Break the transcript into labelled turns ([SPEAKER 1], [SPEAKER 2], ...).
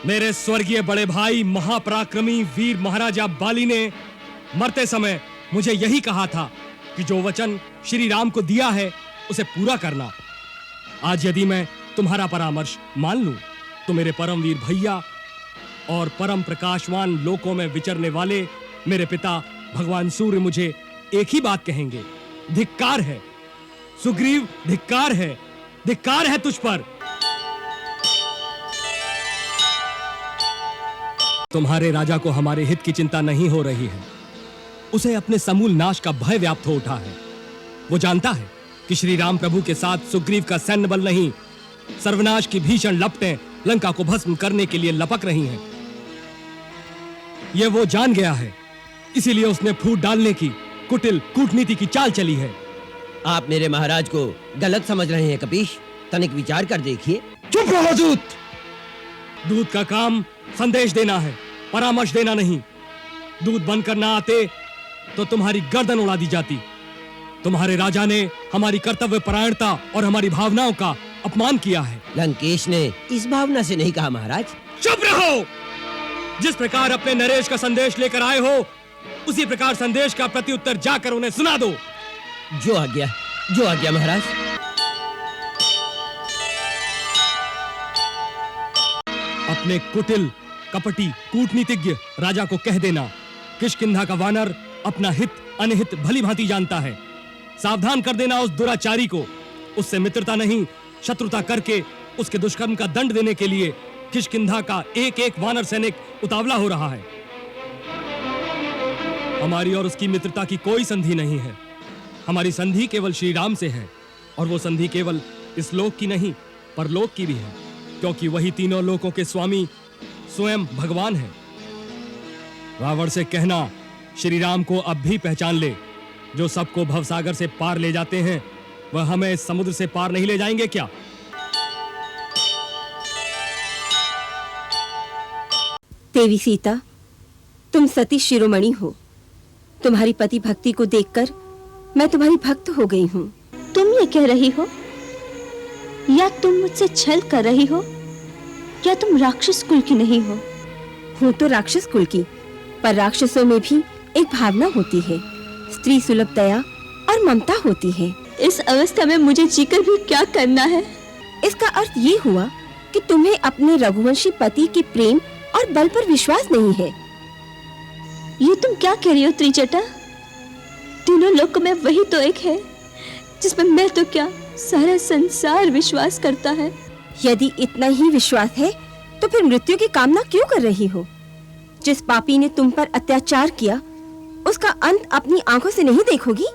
[SPEAKER 1] मेरे स्वर्गीय बड़े भाई महापराक्रमी वीर महाराजा बाली ने मरते समय मुझे यही कहा था कि जो वचन श्री राम को दिया है उसे पूरा करना। आज यदि मैं तुम्हारा परामर्श मान लूं तो मेरे परमवीर भैया और परम प्रकाशवान लोकों में विचरने वाले मेरे पिता भगवान सूर्य मुझे एक ही बात कहेंगे, धिक्कार है सुग्रीव, धिक्कार है तुझ पर। तुम्हारे राजा को हमारे हित की चिंता नहीं हो रही है, उसे अपने समूल नाश का भय व्याप्त हो उठा है। वो जानता है कि श्री राम प्रभु के साथ सुग्रीव का सैन्य बल नहीं, सर्वनाश की भीषण लपटें लंका को भस्म करने के लिए लपक रही हैं। ये वो जान गया है, इसीलिए उसने फूट डालने की कुटिल कूटनीति की चाल चली है।
[SPEAKER 2] आप मेरे महाराज को गलत समझ रहे हैं कपीश, तनिक विचार कर देखिए।
[SPEAKER 1] चुप रहो दूत। दूत का काम संदेश देना है, परामर्श देना नहीं। दूत बनकर ना आते तो तुम्हारी गर्दन उड़ा दी जाती। तुम्हारे राजा ने हमारी कर्तव्य परायणता और हमारी भावनाओं का अपमान किया है।
[SPEAKER 2] लंकेश ने इस भावना से नहीं कहा महाराज।
[SPEAKER 1] चुप रहो। जिस प्रकार अपने नरेश का संदेश लेकर आए हो उसी प्रकार संदेश का प्रत्युत्तर जाकर उन्हें सुना दो।
[SPEAKER 2] जो आज्ञा महाराज।
[SPEAKER 1] अपने कुटिल कपटी कूटनीतिज्ञ राजा को कह देना, किष्किंधा का वानर अपना हित अनहित भली भांति जानता है। सावधान कर देना उस दुराचारी को। उससे मित्रता नहीं शत्रुता करके उसके दुष्कर्म का दंड देने के लिए किष्किंधा का एक एक वानर सैनिक उतावला हो रहा है। हमारी और उसकी मित्रता की कोई संधि नहीं है। हमारी संधि केवल श्री राम से है, और वो संधि केवल इस लोक की नहीं परलोक की भी है, क्योंकि वही तीनों लोकों के स्वामी स्वयं भगवान है। रावण से कहना श्री राम को अब भी पहचान ले। जो सबको भवसागर से पार ले जाते हैं वह हमें इस समुद्र से पार नहीं ले जाएंगे क्या?
[SPEAKER 3] देवी सीता, तुम सती शिरोमणि हो। तुम्हारी पति भक्ति को देखकर मैं तुम्हारी भक्त हो गई हूँ।
[SPEAKER 4] तुम ये कह रही हो, या तुम मुझसे छल कर रही हो, या तुम राक्षस कुल की नहीं हो?
[SPEAKER 3] हूँ तो राक्षस कुल की, पर राक्षसों में भी एक भावना होती है, स्त्री सुलभ दया और ममता होती है।
[SPEAKER 4] इस अवस्था में मुझे जीकर भी क्या करना है?
[SPEAKER 3] इसका अर्थ ये हुआ कि तुम्हें अपने रघुवंशी पति के प्रेम और बल पर विश्वास नहीं है।
[SPEAKER 4] ये तुम क्या कह रही हो त्रिजटा? तीनों लोक में वही तो एक है जिसमें मैं तो क्या सारा संसार विश्वास करता है।
[SPEAKER 3] यदि इतना ही विश्वास है तो फिर मृत्यु की कामना क्यों कर रही हो? जिस पापी ने तुम पर अत्याचार किया उसका अंत अपनी आंखों से नहीं देखोगी?